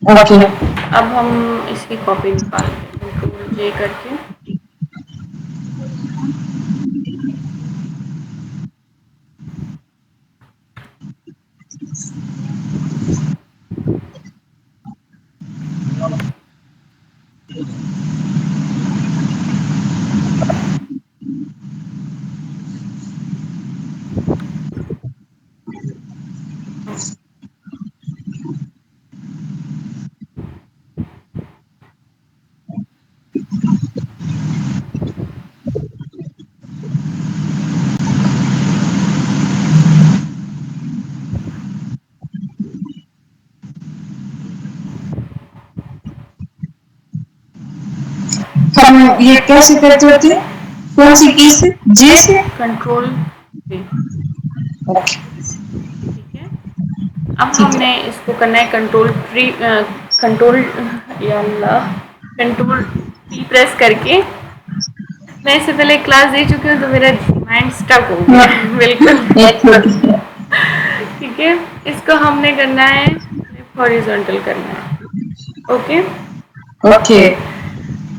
Okay. अब हम इसकी कॉपी निकालते हैं कंट्रोल जे करके। हम ये कैसे करते होते हैं? कौन सी की से? जे से? कंट्रोल जे। ओके। ठीक है। अब ठीक है। हमने इसको करना है कंट्रोल या अल्लाह कंट्रोल टी प्रेस करके। मैं इससे पहले क्लास दे चुकी हूँ तो मेरा माइंड स्टक हो गया बिल्कुल। ठीक है। इसको हमने करना है हॉरिजॉन्टल करना है। ओके। ओके।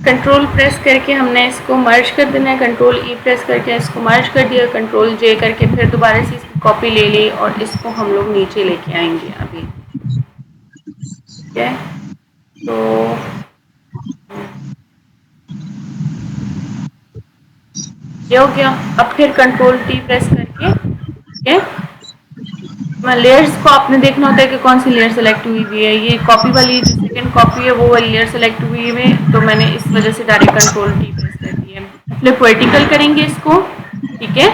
कंट्रोल प्रेस करके हमने इसको मर्ज कर देना है। कंट्रोल ई प्रेस करके इसको मर्ज कर दिया। कंट्रोल जे करके फिर दोबारा से इसकी कॉपी ले ली और इसको हम लोग नीचे लेके आएंगे अभी। ठीक है। तो ये हो गया। अब फिर कंट्रोल टी प्रेस करके ठीक है। लेयर्स को आपने देखना होता है कि कौन सी लेयर सेलेक्ट हुई हुई है। ये कॉपी वाली जो सेकंड कॉपी है वो वाली लेयर सेलेक्ट हुई है तो मैंने इस वजह से डायरेक्ट कंट्रोल टी प्रेस कर दी है। फ्लिप वर्टिकल करेंगे इसको। ठीक है।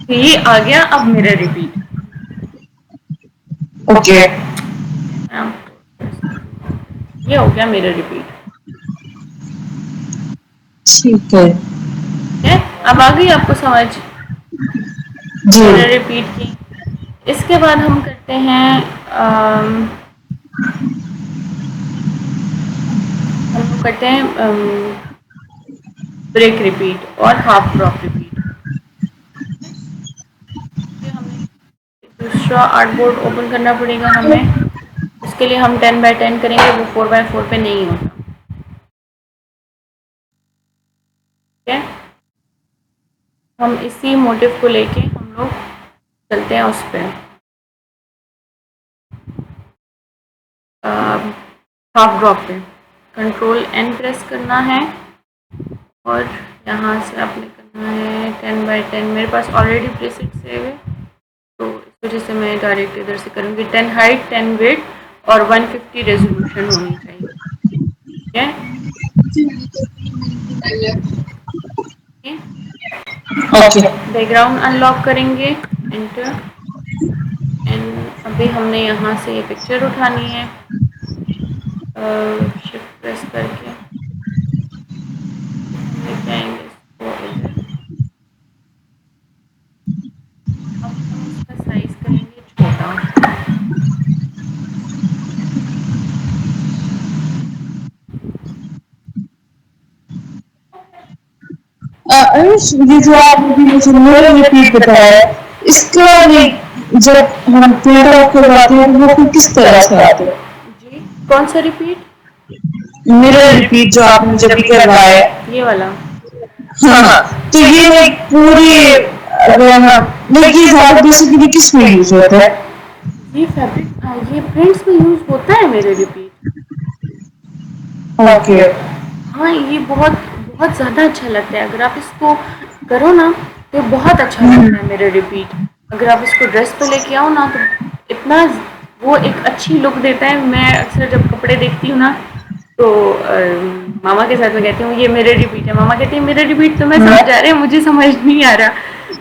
तो ये आ गया अब मिरर रिपीट। ओके। ये हो गया मिरर रिपीट। ठीक है। ठीक है। अब आ गई आपको समझ जी। मिरर रिपीट की। इसके बाद हम करते हैं हम लोग करते हैं ब्रेक रिपीट और हाफ ड्रॉप रिपीट। हमें दूसरा आर्टबोर्ड ओपन करना पड़ेगा हमें। इसके लिए हम 10 बाय 10 करेंगे वो 4 बाय 4 पे नहीं होता। ठीक है। हम इसी मोटिव को लेके हम लोग चलते हैं उस पर। हाफ ड्रॉप पे कंट्रोल एन प्रेस करना है और यहाँ से आपने करना है 10 बाय 10। मेरे पास ऑलरेडी प्रीसेट सेव है तो इस वजह से मैं डायरेक्ट इधर से करूँगी। 10 हाइट 10 विड्थ और 150 रेजोल्यूशन होनी चाहिए। ठीक है। ओके। बैकग्राउंड अनलॉक करेंगे। एंटर। एंड अभी हमने यहाँ से ये पिक्चर उठानी है शिफ्ट प्रेस करके लेके आएंगे इसको इधर। अब हम इसका साइज करेंगे छोटा। अनुष, ये जो आपने भी मुझे मिरर रिपीट बताया, इसका ये जब हम प्रिंट आउट करवाते हैं तो वो फिर किस तरह से आते हैं? जी कौन सा रिपीट? मिरर रिपीट जो आपने जब भी करवाया है। ये वाला। हाँ हाँ। तो ये लाइक पूरे अगर हम लाइक ये ज्यादा बेसिकली किस में यूज होता है? ये फैब्रिक ये प्रिंट्स में यूज होता है मेरे रिपीट। ओके। हाँ ये बहुत बहुत ज़्यादा अच्छा लगता है। अगर आप इसको करो ना तो बहुत अच्छा लगता है मेरे रिपीट। अगर आप इसको ड्रेस पे लेके आओ ना तो इतना वो एक अच्छी लुक देता है। मैं अक्सर जब कपड़े देखती हूँ ना तो मामा के साथ में कहती हूँ ये मेरे रिपीट है। मामा कहती है मेरे रिपीट तो मैं समझ आ रही हूँ मुझे समझ नहीं आ रहा।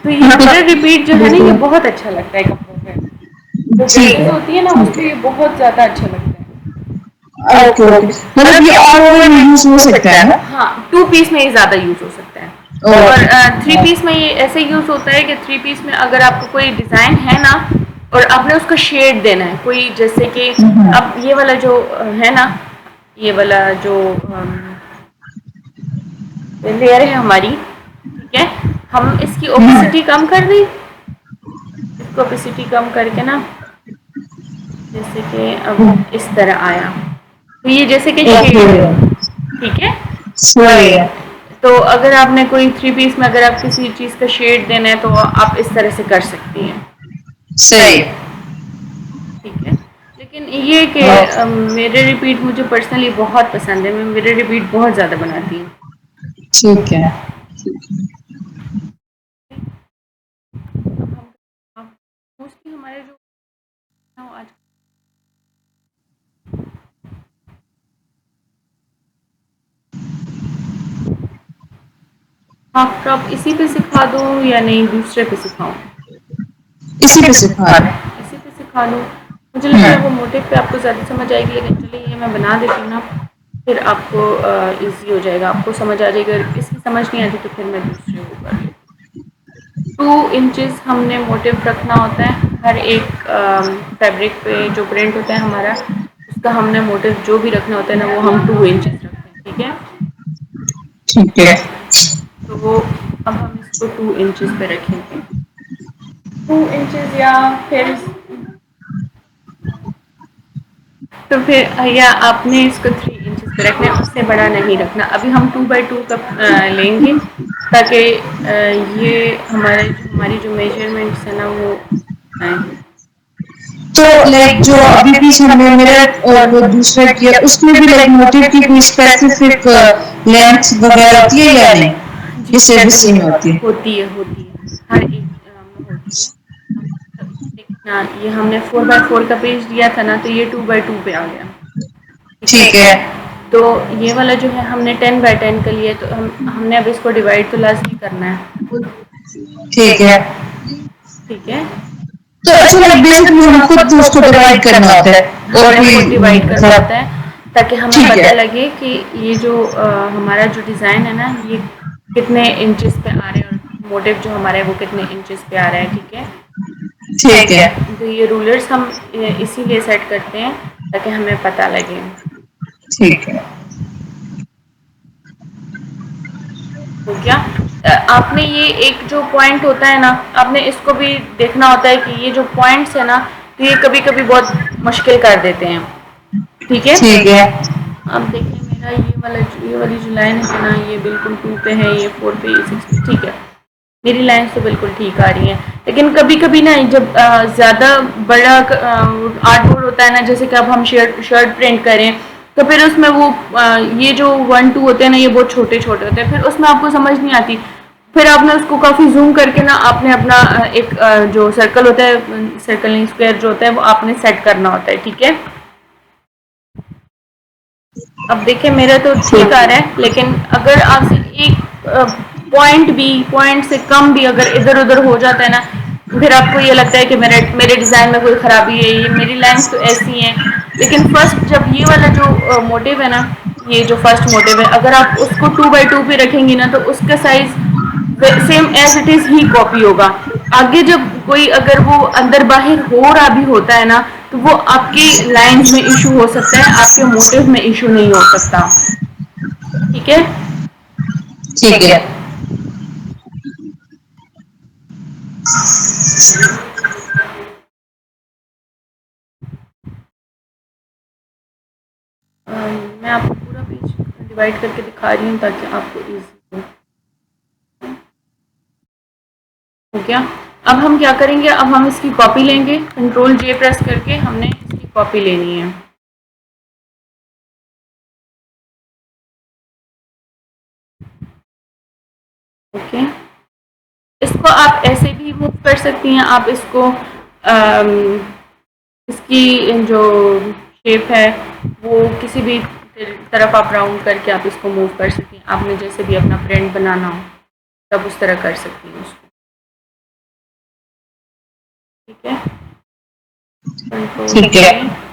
तो ये मेरे रिपीट जो है ना ये बहुत अच्छा लगता है कपड़ों पे। जो ड्रेसेस होती है ना उस पर ये बहुत ज़्यादा अच्छा लगता है। ओके ओके, मतलब ये ऑल ओवर यूज हो सकता है ना? हाँ 2 पीस में ये ज़्यादा यूज हो सकता है। और 3 पीस में ये ऐसे यूज होता है कि 3 पीस में अगर आपको कोई डिज़ाइन है ना और आपने उसका शेड देना है कोई जैसे कि अब ये वाला जो है ना ये वाला जो लेयर है हमारी। ठीक है। हम इसकी ओपेसिटी कम कर दें। इसको ओपेसिटी कम करके ना जैसे कि अब इस तरह आया, तो ये जैसे कि ओके, शेड है, ठीक है। सही है, तो अगर आपने कोई थ्री पीस में अगर आप किसी चीज़ का शेड देना है तो आप इस तरह से कर सकती हैं, सही है, ठीक है। लेकिन ये कि मेरे रिपीट मुझे पर्सनली बहुत पसंद है, मैं मेरे रिपीट बहुत ज़्यादा बनाती हूँ। ठीक है। मोस्टली हमारे जो आज हाफ टॉप इसी पे सिखा दूँ या नहीं दूसरे पे सिखाऊँ? इसी पे सिखा रहे हैं। इसी पे सिखा दूँ। मुझे लगता है वो मोटिव पे आपको ज़्यादा समझ आएगी, लेकिन चलिए ये मैं बना देती हूँ ना, फिर आपको ईज़ी हो जाएगा, आपको समझ आ जाएगा। अगर इसकी समझ नहीं आती तो फिर मैं दूसरे वो कर लेती हूँ। 2 इंचेस हमने मोटिव रखना होता है हर एक फैब्रिक पे जो प्रिंट होता है हमारा, उसका हमने मोटिव जो भी रखना होता है ना वो हम 2 इंचेस रखते हैं, ठीक है। ठीक है, तो अब हम इसको 2 इंचेस पे रखेंगे, 2 इंचेस या फिर तो फिर या आपने इसको 3 इंचेस पे रखना है, उससे बड़ा नहीं रखना। अभी हम 2x2 का लेंगे ताकि ये हमारी जो मेजरमेंट्स है ना वो आए। तो लाइक जो अभी पीछे हमने मिरर और वो दूसरा किया उसमें भी लाइक मोटिव की कोई स्पेसिफिक लेंथ वगैरह होती है या नहीं, जी ये सेम में होती है? होती है, हर एक में होती है। देखिए ना, ये हमने 4x4 का पेज दिया था ना, तो ये 2x2 पे आ गया, ठीक ठीक है। है, तो ये वाला जो है हमने 10x10 का लिया, तो हमने अब इसको डिवाइड तो लाजमी करना है, ठीक है। ठीक है। तो अच्छा लाइक बेसिकली हम खुद उसको डिवाइड करना होता है और हमें कोई खुद डिवाइड करना मतलब होता है ताकि हमें ठीक पता है, लगे कि ये जो हमारा जो डिज़ाइन है ना ये कितने इंचेस पे आ रहे हैं और मोटिव जो हमारा है वो कितने इंचेस पे आ रहा है, ठीक है। ठीक है, तो ये रूलर्स हम इसीलिए सेट करते हैं ताकि हमें पता लगे। ठीक है, हो गया। आपने ये एक जो पॉइंट होता है ना, आपने इसको भी देखना होता है कि ये जो पॉइंट्स है ना, तो ये कभी कभी बहुत मुश्किल कर देते हैं, ठीक है। ठीक है, अब देखिए मेरा ये वाली जो लाइन है ना ये बिल्कुल 2 पे है, ये 4 पे, ये 6 पे, ठीक है। मेरी लाइन्स तो बिल्कुल ठीक आ रही हैं, लेकिन कभी कभी ना जब ज़्यादा बड़ा आर्टबोर्ड होता है ना, जैसे कि अब हम शर्ट प्रिंट करें तो फिर उसमें वो ये जो 1 2 होते हैं ना ये बहुत छोटे छोटे होते हैं, फिर उसमें आपको समझ नहीं आती। फिर आपने उसको काफ़ी जूम करके ना आपने अपना एक जो सर्कल होता है, सर्कल नहीं स्क्वायर जो होता है वो आपने सेट करना होता है, ठीक है। अब देखिए मेरा तो ठीक आ रहा है, लेकिन अगर आपसे एक पॉइंट से कम भी अगर इधर उधर हो जाता है ना, फिर आपको ये लगता है कि मेरे डिज़ाइन में कोई ख़राबी है, ये मेरी लाइंस तो ऐसी हैं। लेकिन फर्स्ट जब ये वाला जो मोटिव है ना, ये जो फर्स्ट मोटिव है, अगर आप उसको 2x2 पे रखेंगी ना तो उसका size same as it is ही कॉपी होगा। आगे जब कोई अगर वो अंदर बाहर हो रहा भी होता है ना, तो वो आपकी लाइंस में इशू हो सकता है, आपके मोटिव में इशू नहीं हो सकता, ठीक है। ठीक है, मैं आपको पूरा पेज डिवाइड करके दिखा रही हूँ ताकि आपको इजी हो गया। अब हम क्या करेंगे, अब हम इसकी कॉपी लेंगे, कंट्रोल J प्रेस करके हमने इसकी कॉपी लेनी है, ओके। इसको आप ऐसे भी मूव कर सकती हैं, आप इसको इसकी जो शेप है वो किसी भी तरफ आप राउंड करके आप इसको मूव कर सकती हैं। आपने जैसे भी अपना प्रिंट बनाना हो तब उस तरह कर सकती हैं उसको, ठीक है। कंट्रोल ठीक है, से